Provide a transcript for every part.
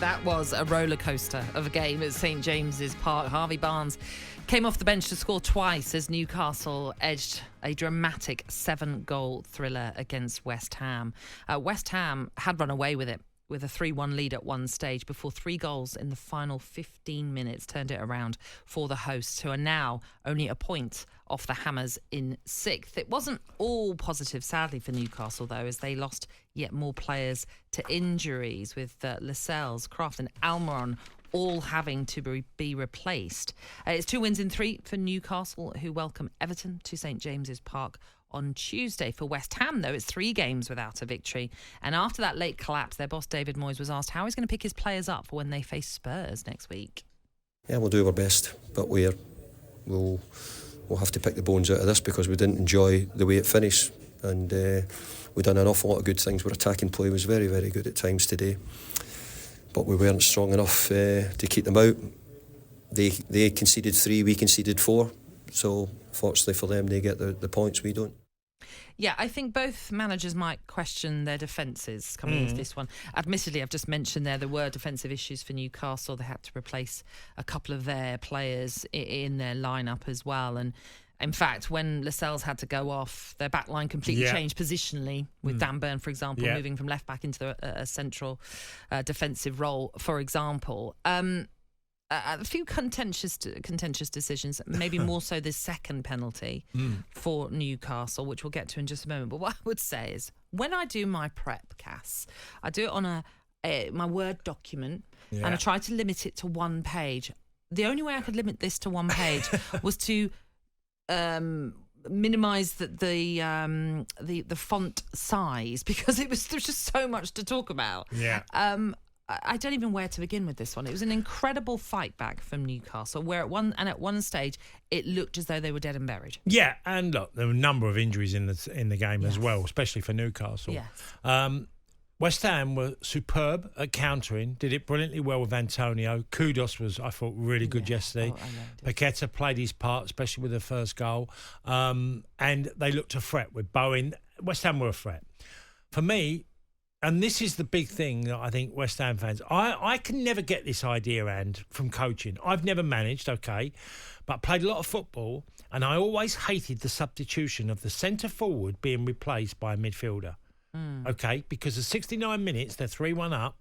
That was a roller coaster of a game at St James's Park. Harvey Barnes came off the bench to score twice as Newcastle edged a dramatic 7-goal thriller against West Ham. West Ham had run away with it, with a 3-1 lead at one stage before 3 goals in the final 15 minutes turned it around for the hosts, who are now only a point off the Hammers in 6th. It wasn't all positive, sadly, for Newcastle, though, as they lost yet more players to injuries, with Lascelles, Kraft and Almiron all having to be replaced. It's 2 wins in 3 for Newcastle, who welcome Everton to St James's Park on Tuesday. For West Ham, though, it's 3 games without a victory. And after that late collapse, their boss David Moyes was asked how he's going to pick his players up for when they face Spurs next week. Yeah, we'll do our best, but we'll have to pick the bones out of this because we didn't enjoy the way it finished, and we done an awful lot of good things. Our attacking play was very, very good at times today, but we weren't strong enough to keep them out. They conceded 3, we conceded 4, so fortunately for them, they get the points, we don't. Yeah, I think both managers might question their defences coming into this one. Admittedly, I've just mentioned there were defensive issues for Newcastle. They had to replace a couple of their players in their lineup as well. And in fact, when Lascelles had to go off, their back line completely changed positionally, with Dan Burn, for example, moving from left back into a central defensive role, for example. A few contentious decisions, maybe more so the second penalty for Newcastle, which we'll get to in just a moment. But what I would say is, when I do my prep, Cass, I do it on my Word document, and I try to limit it to 1 page. The only way I could limit this to 1 page was to minimise the font size, because there's just so much to talk about. I don't even know where to begin with this one. It was an incredible fight back from Newcastle, where at one stage it looked as though they were dead and buried. Yeah, and look, there were a number of injuries in the game as well, especially for Newcastle. Yes. West Ham were superb at countering, did it brilliantly well with Antonio. Kudos was, I thought, really good yesterday. Paqueta played his part, especially with the first goal. And they looked a threat with Bowen. West Ham were a threat. For me, and this is the big thing that I think West Ham fans, I can never get this idea, and from coaching. I've never managed, but played a lot of football, and I always hated the substitution of the centre forward being replaced by a midfielder. Because at 69 minutes, they're 3-1 up.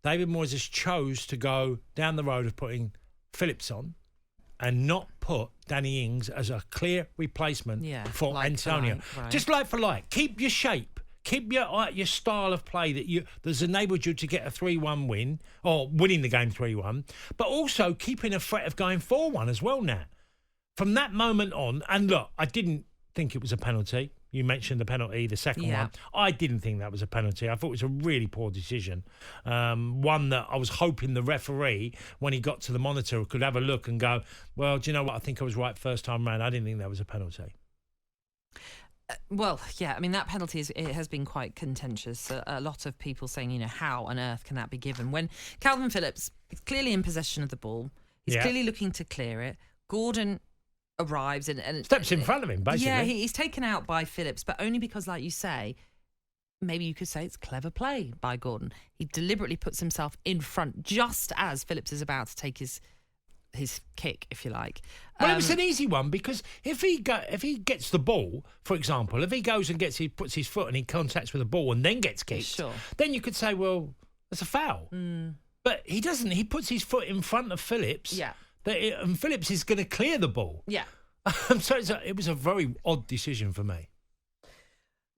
David Moyes has chose to go down the road of putting Phillips on and not put Danny Ings as a clear replacement for Antonio. Right. Just like for like. Keep your shape. Keep your style of play that's enabled you to get a 3-1 win, or winning the game 3-1, but also keeping a threat of going 4-1 as well, Nat. From that moment on, and look, I didn't think it was a penalty. You mentioned the penalty, the second one. I didn't think that was a penalty. I thought it was a really poor decision. One that I was hoping the referee, when he got to the monitor, could have a look and go, well, do you know what? I think I was right first time round. I didn't think that was a penalty. Well, yeah, I mean, that penalty has been quite contentious. A lot of people saying, how on earth can that be given? When Kalvin Phillips is clearly in possession of the ball, he's clearly looking to clear it. Gordon arrives and steps in front of him, basically. Yeah, he's taken out by Phillips, but only because, like you say, maybe you could say it's clever play by Gordon. He deliberately puts himself in front just as Phillips is about to take his kick, if you like. Well, it was an easy one, because if he gets the ball, for example, if he goes and puts his foot and he contacts with the ball and then gets kicked, then you could say, well, that's a foul. But he doesn't. He puts his foot in front of Phillips. Yeah. And Phillips is going to clear the ball. Yeah. So it was a very odd decision for me.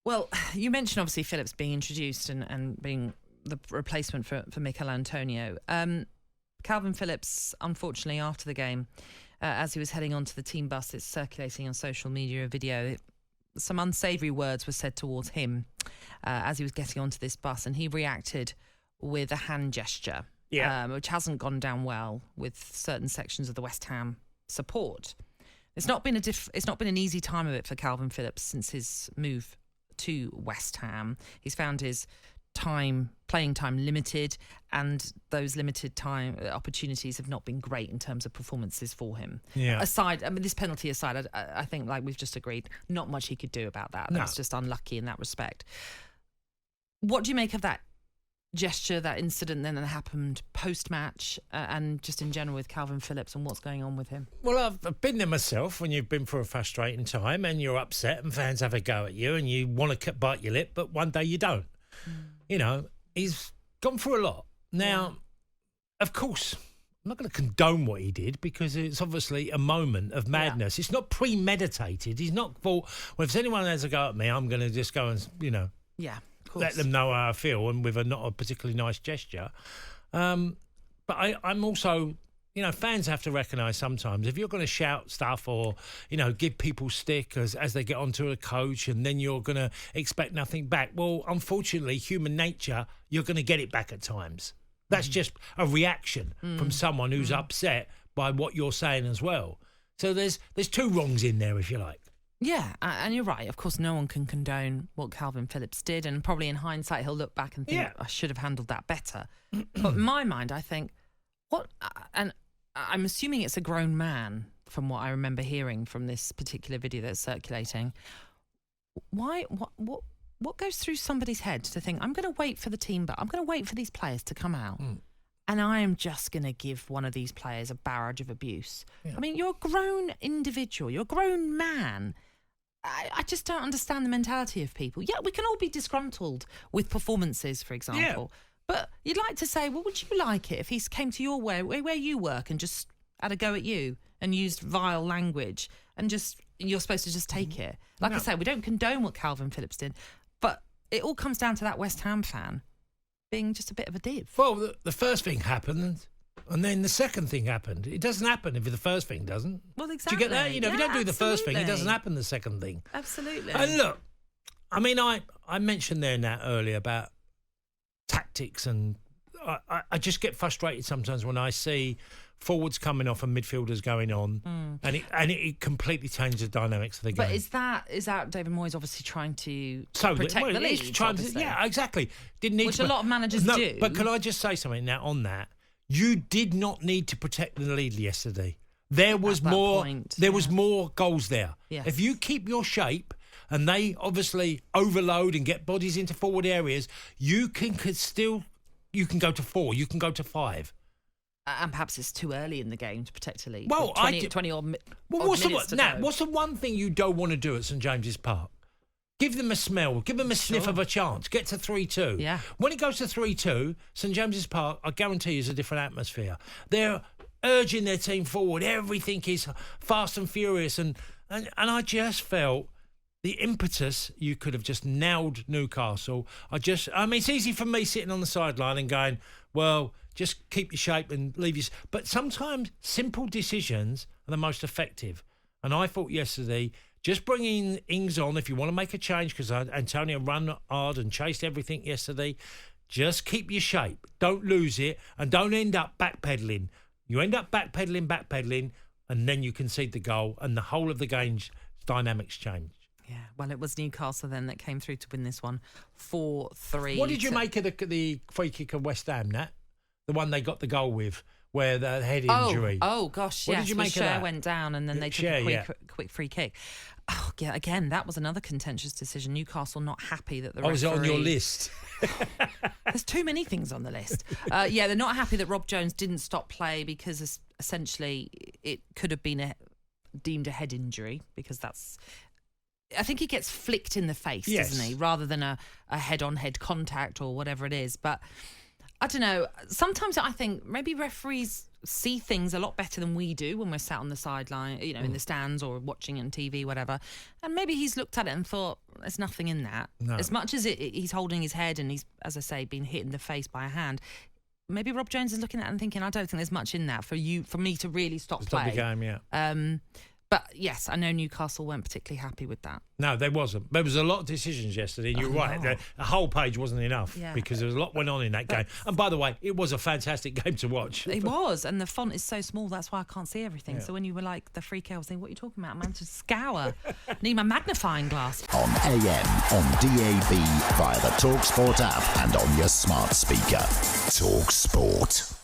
Well, you mentioned obviously Phillips being introduced and being the replacement for Mikel Antonio. Kalvin Phillips, unfortunately, after the game, as he was heading onto the team bus, it's circulating on social media, a video, some unsavoury words were said towards him as he was getting onto this bus, and he reacted with a hand gesture, which hasn't gone down well with certain sections of the West Ham support. It's not been an easy time of it for Kalvin Phillips since his move to West Ham. He's found his playing time limited, and those limited time opportunities have not been great in terms of performances for him. This penalty aside, I think, like we've just agreed, not much he could do about that. That's just unlucky in that respect. What do you make of that gesture, that incident then that happened post-match, and just in general with Kalvin Phillips and what's going on with him? Well, I've been there myself when you've been through a frustrating time and you're upset and fans have a go at you and you want to bite your lip, but one day you don't. You know, he's gone through a lot. Now, of course, I'm not going to condone what he did because it's obviously a moment of madness. It's not premeditated. He's not thought, well, if anyone has a go at me, I'm going to just go and, you know... Yeah. Let them know how I feel, and with not a particularly nice gesture. But I'm also, you know, fans have to recognise sometimes if you're going to shout stuff or, you know, give people stick as they get onto a coach, and then you're going to expect nothing back. Well, unfortunately, human nature, you're going to get it back at times. That's just a reaction from someone who's upset by what you're saying as well. So there's two wrongs in there, if you like. Yeah, and you're right. Of course, no one can condone what Kalvin Phillips did, and probably in hindsight, he'll look back and think, I should have handled that better. But in my mind, I think, and I'm assuming it's a grown man from what I remember hearing from this particular video that's circulating. What goes through somebody's head to think, I'm going to wait for the team, but I'm going to wait for these players to come out. And I am just going to give one of these players a barrage of abuse. I mean, you're a grown individual. You're a grown man. I just don't understand the mentality of people. Yeah, we can all be disgruntled with performances, for example. Yeah. But you'd like to say, well, would you like it if he came to your where you work and just had a go at you and used vile language and just you're supposed to just take it? Like I say, we don't condone what Kalvin Phillips did, but it all comes down to that West Ham fan being just a bit of a div. Well, the first thing happened, and then the second thing happened. It doesn't happen if the first thing doesn't. Well, exactly. Do you get that? You know, if you don't do the first thing, it doesn't happen the second thing. Absolutely. And look, I mean, I mentioned there, Nat, earlier about tactics, and I just get frustrated sometimes when I see forwards coming off and midfielders going on, and it completely changes the dynamics of the game. But is that David Moyes obviously trying to protect the lead? Yeah, exactly. Didn't need which a lot of managers do. But can I just say something now on that? You did not need to protect the lead yesterday. There was more. There was more goals there. Yes. If you keep your shape, and they obviously overload and get bodies into forward areas, you can go to 4. You can go to 5. And perhaps it's too early in the game to protect a lead. Well, 20 odd minutes to go. What's the one thing you don't want to do at St James's Park? Give them a smell. Give them a sniff of a chance. Get to 3-2. Yeah. When it goes to 3-2, St James's Park, I guarantee you, is a different atmosphere. They're urging their team forward. Everything is fast and furious. And I just felt the impetus, you could have just nailed Newcastle. I mean, it's easy for me sitting on the sideline and going, well, just keep your shape and leave your... But sometimes simple decisions are the most effective. And I thought yesterday, just bringing Ings on, if you want to make a change, because Antonio ran hard and chased everything yesterday, just keep your shape. Don't lose it and don't end up backpedaling. You end up backpedaling, and then you concede the goal, and the whole of the game's dynamics change. Yeah, well, it was Newcastle then that came through to win this one 4-3. What did you make of the free kick of West Ham, Nat? The one they got the goal with, where the head injury. Oh gosh, what did you make of that? Went down and then they took a quick free kick. Oh, yeah, again, that was another contentious decision. Newcastle not happy that the referee... was it on your list? There's too many things on the list. Yeah, they're not happy that Rob Jones didn't stop play because essentially it could have been deemed a head injury because that's... I think he gets flicked in the face, doesn't he? Rather than a head-on-head contact or whatever it is. But I don't know. Sometimes I think maybe referees see things a lot better than we do when we're sat on the sideline, you know, in the stands or watching it on TV, whatever. And maybe he's looked at it and thought, there's nothing in that. No. As much as he's holding his head and he's, as I say, been hit in the face by a hand, maybe Rob Jones is looking at it and thinking, I don't think there's much in that for me to really stop play. Stop the game, yeah. But yes, I know Newcastle weren't particularly happy with that. No, they wasn't. There was a lot of decisions yesterday, and you're right. The whole page wasn't enough because there was a lot went on in that game. And by the way, it was a fantastic game to watch. It was, and the font is so small, that's why I can't see everything. Yeah. So when you were like the free kick, I was thinking, what are you talking about? Man, to scour. Need my magnifying glass. On AM, on DAB, via the talkSPORT app, and on your smart speaker. talkSPORT.